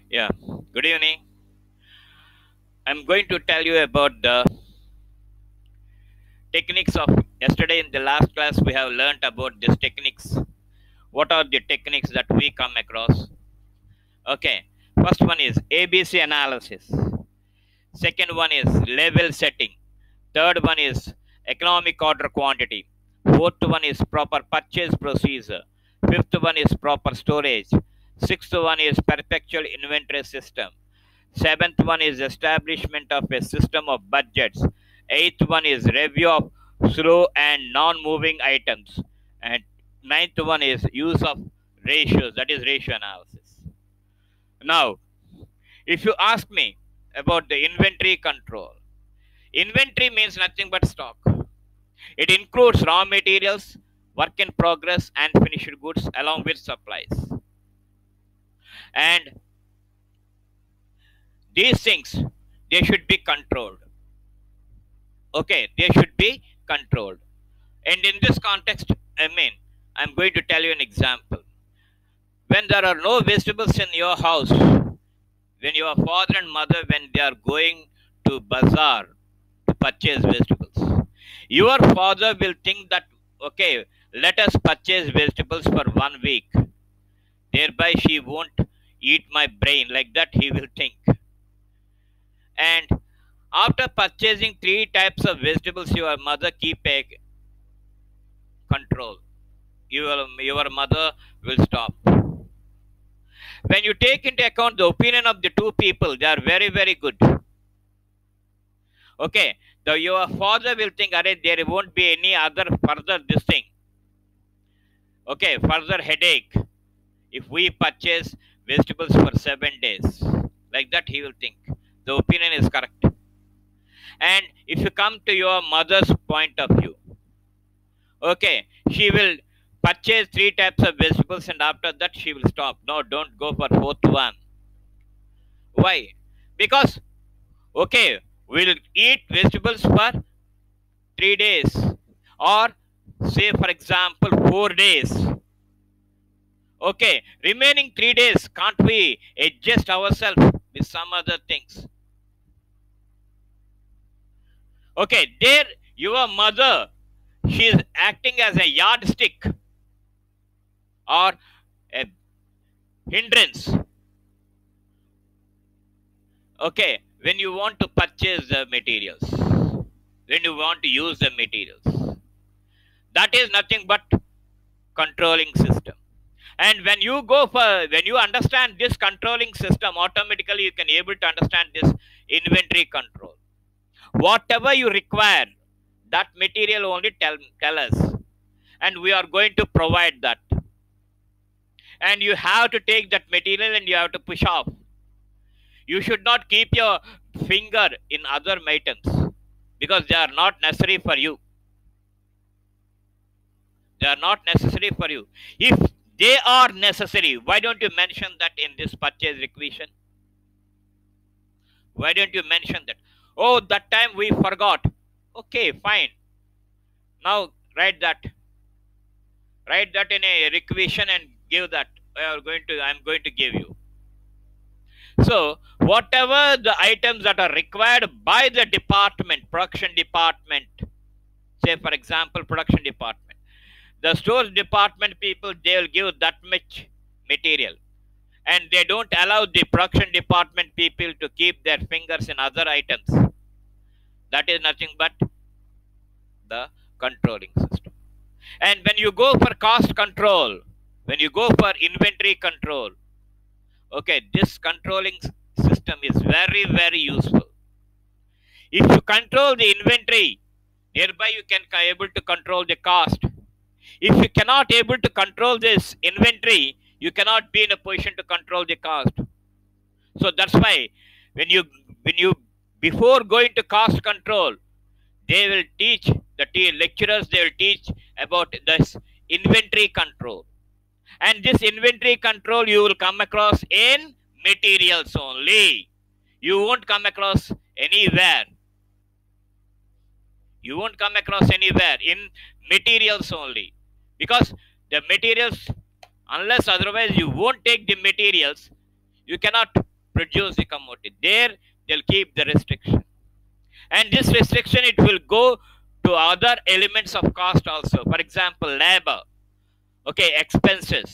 Yeah, good evening. I'm going to tell you about the techniques of yesterday. In the last class, we have learned about these techniques. What are the techniques that we come across? Okay, first one is ABC analysis. Second one is level setting. Third one is economic order quantity. Fourth one is proper purchase procedure. Fifth one is proper storage. Sixth one is perpetual inventory system. Seventh one is establishment of a system of budgets. Eighth one is review of slow and non-moving items. And ninth one is use of ratios, that is ratio analysis. Now, if you ask me about the inventory control, inventory means nothing but stock. It includes raw materials, work in progress, and finished goods along with supplies. And these things, they should be controlled. Okay, they should be controlled. And in this context, I'm going to tell you an example. When there are no vegetables in your house, when your father and mother, when they are going to bazaar to purchase vegetables, your father will think that, okay, let us purchase vegetables for 1 week. Thereby, she won't eat my brain. Like that, he will think. And after purchasing three types of vegetables, your mother keep a control. Your mother will stop. When you take into account the opinion of the two people, they are very, very good. Okay, your father will think, there won't be any other further this thing. Okay, further headache if we purchase vegetables for 7 days. Like that, he will think. The opinion is correct. And if you come to your mother's point of view, okay, she will purchase three types of vegetables and after that she will stop. No, don't go for fourth one. Why? Because, okay, we'll eat vegetables for 3 days or say, for example, 4 days. Okay, remaining 3 days, can't we adjust ourselves with some other things? Okay, there, your mother, she is acting as a yardstick or a hindrance. Okay, when you want to purchase the materials, when you want to use the materials, that is nothing but controlling system. And when you understand this controlling system, automatically you can able to understand this inventory control. Whatever you require, that material only tell us, and we are going to provide that. And you have to take that material and you have to push off. You should not keep your finger in other items because they are not necessary for you. They are not necessary for you. If they are necessary, why don't you mention that in this purchase requisition? Why don't you mention that? Oh, that time we forgot. Okay, fine. Now write that. Write that in a requisition and give that. I'm going to give you. So, whatever the items that are required by the department, production department, say for example, production department, the stores department people, they will give that much material. And they don't allow the production department people to keep their fingers in other items. That is nothing but the controlling system. And when you go for cost control, when you go for inventory control, okay, this controlling system is very, very useful. If you control the inventory, thereby you can able to control the cost. If you cannot able to control this inventory, you cannot be in a position to control the cost. So that's why when you before going to cost control, they will teach the lecturers, they will teach about this inventory control. And this inventory control you will come across in materials only. You won't come across anywhere. You won't come across anywhere in materials only. Because the materials, unless otherwise you won't take the materials, you cannot produce the commodity. There they'll keep the restriction. And this restriction, it will go to other elements of cost also. For example, labor, okay, expenses.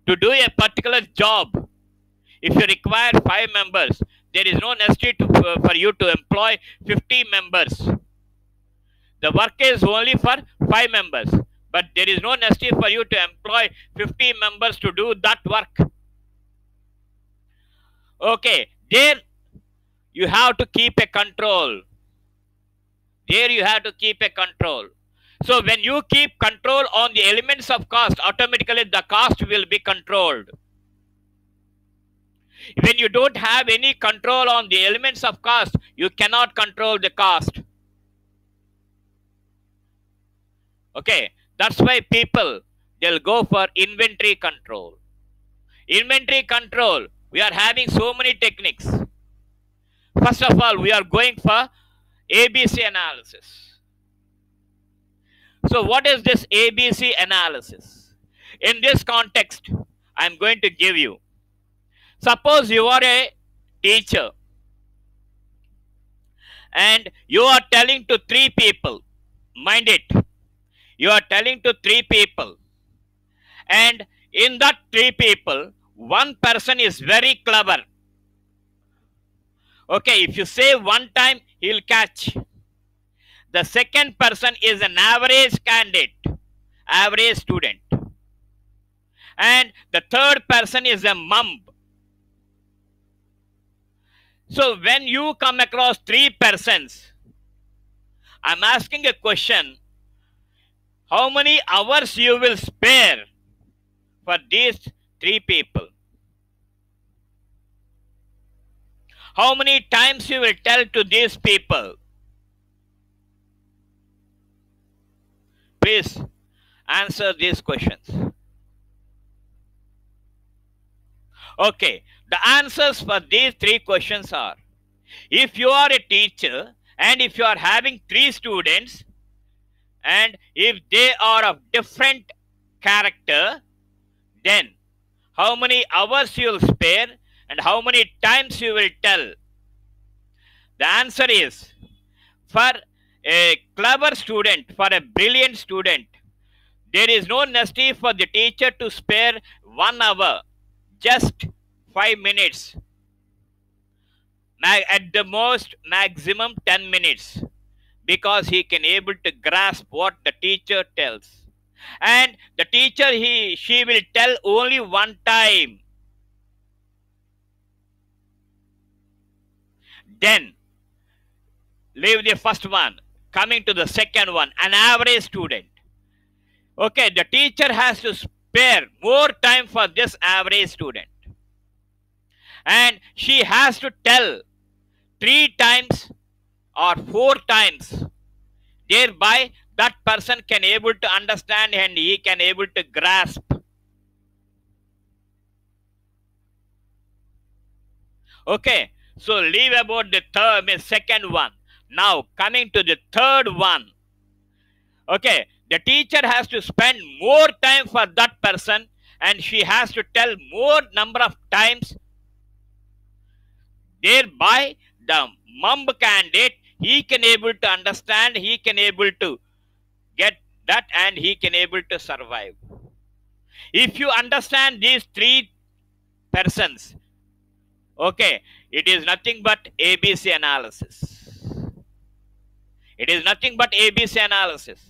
To do a particular job, if you require 5 members, there is no necessity for you to employ 50 members. The work is only for 5 members, but there is no necessity for you to employ 50 members to do that work. Okay, there you have to keep a control. There you have to keep a control. So when you keep control on the elements of cost, automatically the cost will be controlled. When you don't have any control on the elements of cost, you cannot control the cost. Okay, that's why people, they'll go for inventory control. Inventory control, we are having so many techniques. First of all, we are going for ABC analysis. So what is this ABC analysis? In this context, I am going to give you. Suppose you are a teacher and you are telling to 3 people, mind it, you are telling to 3 people, and in that 3 people, one person is very clever. Okay, if you say one time, he will catch. The second person is an average candidate, average student. And the third person is a mum. So when you come across 3 persons, I'm asking a question. How many hours you will spare for these 3 people? How many times you will tell to these people? Please answer these questions. Okay, the answers for these 3 questions are, if you are a teacher and if you are having 3 students and if they are of different character, then how many hours you will spare and how many times you will tell? The answer is, for a clever student, for a brilliant student, there is no necessity for the teacher to spare 1 hour, just 5 minutes. At the most, maximum 10 minutes, because he can able to grasp what the teacher tells. And the teacher, she will tell only one time. Then, leave the first one. Coming to the second one, an average student. Okay, the teacher has to spare more time for this average student. And she has to tell 3 times or 4 times. Thereby, that person can able to understand and he can able to grasp. Okay, so leave about the second one. Now, coming to the third one. Okay, the teacher has to spend more time for that person and she has to tell more number of times. Thereby, the mum candidate, he can able to understand, he can able to get that and he can able to survive. If you understand these 3 persons, okay, it is nothing but ABC analysis. It is nothing but ABC analysis.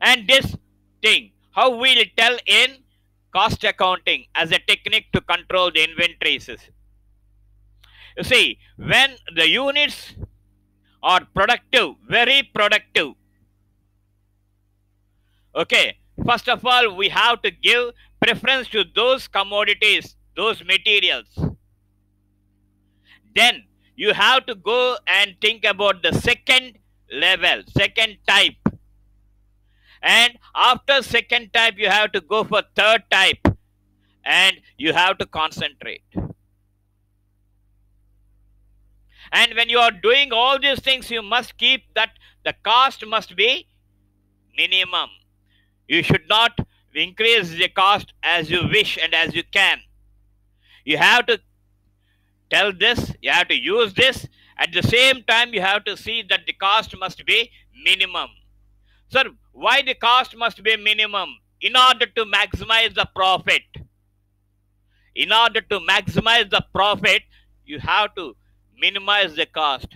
And this thing, how we will tell in cost accounting as a technique to control the inventories. You see, when the units are productive, very productive, okay, first of all, we have to give preference to those commodities, those materials. Then you have to go and think about the second level, second type. And after second type, you have to go for third type. And you have to concentrate. And when you are doing all these things, you must keep that the cost must be minimum. You should not increase the cost as you wish and as you can. You have to tell this, you have to use this. At the same time, you have to see that the cost must be minimum. Sir, why the cost must be minimum? In order to maximize the profit. In order to maximize the profit, you have to minimize the cost.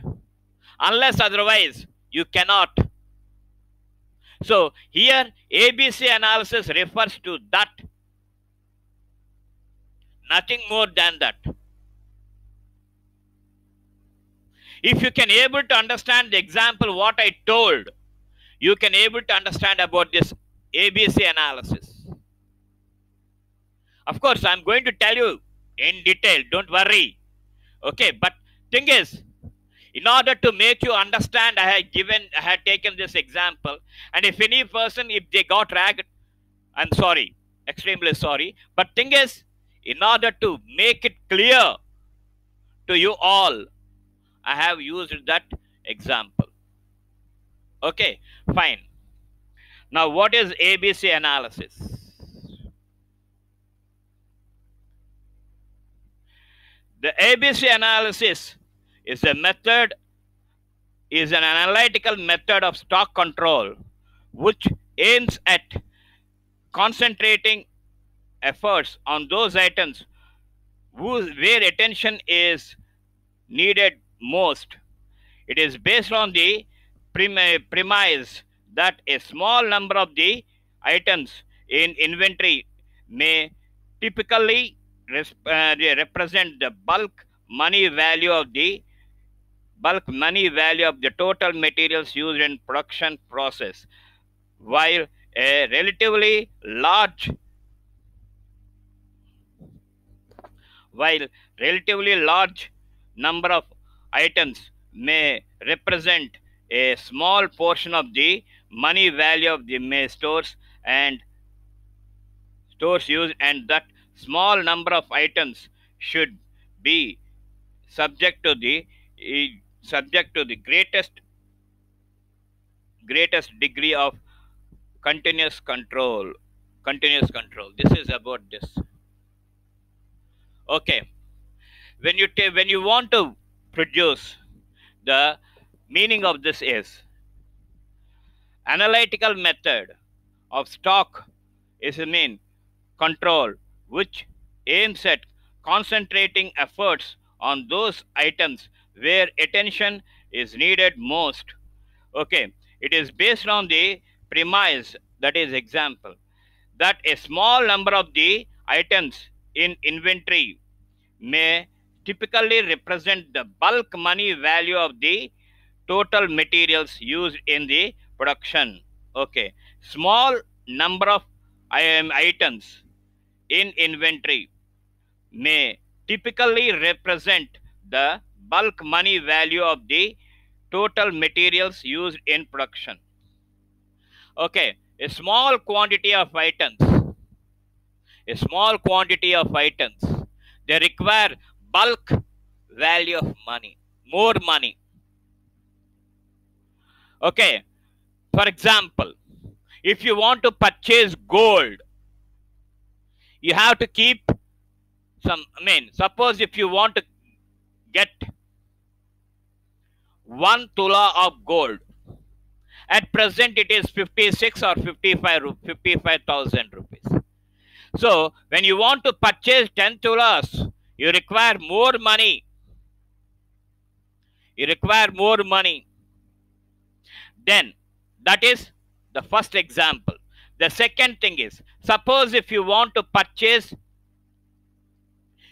Unless otherwise, you cannot. So here, ABC analysis refers to that. Nothing more than that. If you can able to understand the example what I told, you can able to understand about this ABC analysis. Of course, I'm going to tell you in detail, don't worry. Okay, but thing is, in order to make you understand, I had taken this example, and if any person, if they got ragged, I'm sorry, extremely sorry. But thing is, in order to make it clear to you all, I have used that example. Okay, fine. Now, what is ABC analysis? The ABC analysis is a method, is an analytical method of stock control which aims at concentrating efforts on those items where attention is needed most. It is based on the premise that a small number of the items in inventory may typically represent the bulk money value of the total materials used in production process, while a relatively large number of items may represent a small portion of the money value of the stores used, and that small number of items should be subject to the greatest degree of continuous control. This is about this. Okay, when you want to produce, the meaning of this is analytical method of stock is a mean control which aims at concentrating efforts on those items where attention is needed most. Okay, it is based on the premise, that is example, that a small number of the items in inventory may typically represent the bulk money value of the total materials used in the production. Okay, small number of items in inventory may typically represent the bulk money value of the total materials used in production. Okay, a small quantity of items, they require bulk value of money, more money. Okay, for example, if you want to purchase gold, you have to keep suppose if you want to get 1 tula of gold, at present it is 56 or 55,000 rupees. So when you want to purchase 10 tulas, you require more money. Then that is the first example. The second thing is, suppose if you want to purchase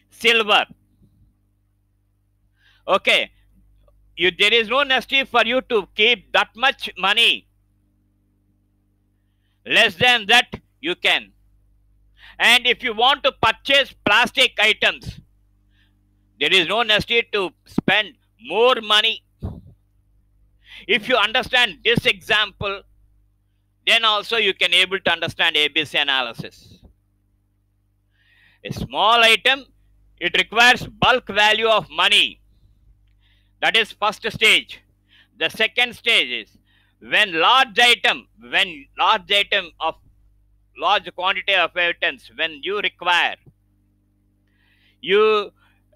silver, okay, there is no necessity for you to keep that much money. Less than that you can. And if you want to purchase plastic items, there is no necessity to spend more money. If you understand this example, then also you can able to understand ABC analysis. A small item, it requires bulk value of money. That is first stage. The second stage is when large quantity of items, when you require, you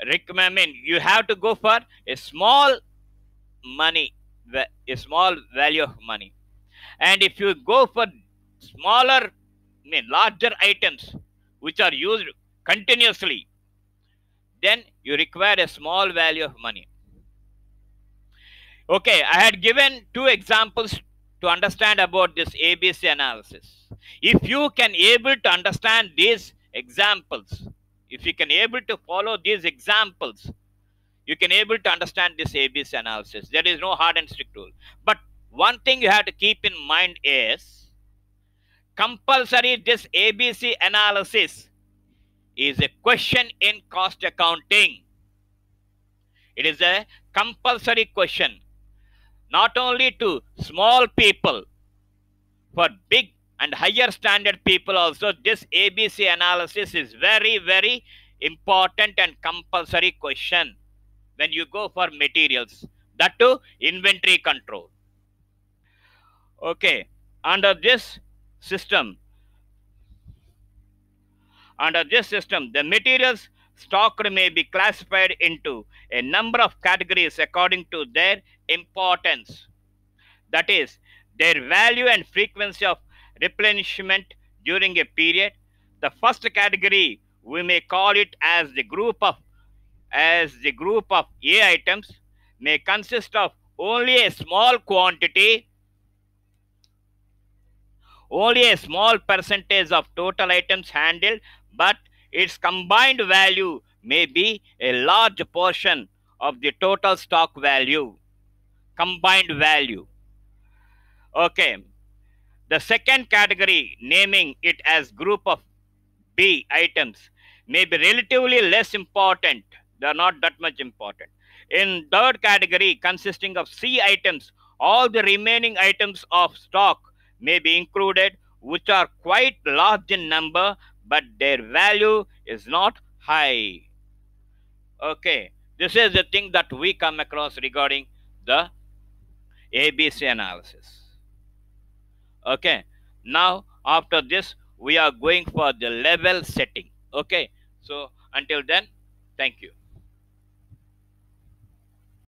recommend, I mean, you have to go for a small money, a small value of money. And if you go for smaller, I mean, larger items which are used continuously, then you require a small value of money. Okay, I had given two examples to understand about this ABC analysis. If you can able to understand these examples, if you can able to follow these examples, you can able to understand this ABC analysis. There is no hard and strict rule. But one thing you have to keep in mind is compulsory this ABC analysis is a question in cost accounting. It is a compulsory question, not only to small people, for big and higher standard people also. This ABC analysis is very, very important and compulsory question when you go for materials, that too inventory control. Okay, under this system, the materials stocked may be classified into a number of categories according to their importance, that is, their value and frequency of replenishment during a period. The first category, we may call it as the group of A items, may consist of only a small quantity, only a small percentage of total items handled, but its combined value may be a large portion of the total stock value. Combined value. Okay. The second category, naming it as group of B items, may be relatively less important. They are not that much important. In third category, consisting of C items, all the remaining items of stock may be included, which are quite large in number, but their value is not high. Okay, this is the thing that we come across regarding the ABC analysis. Okay, now after this we are going for the level setting. Okay, so until then, thank you.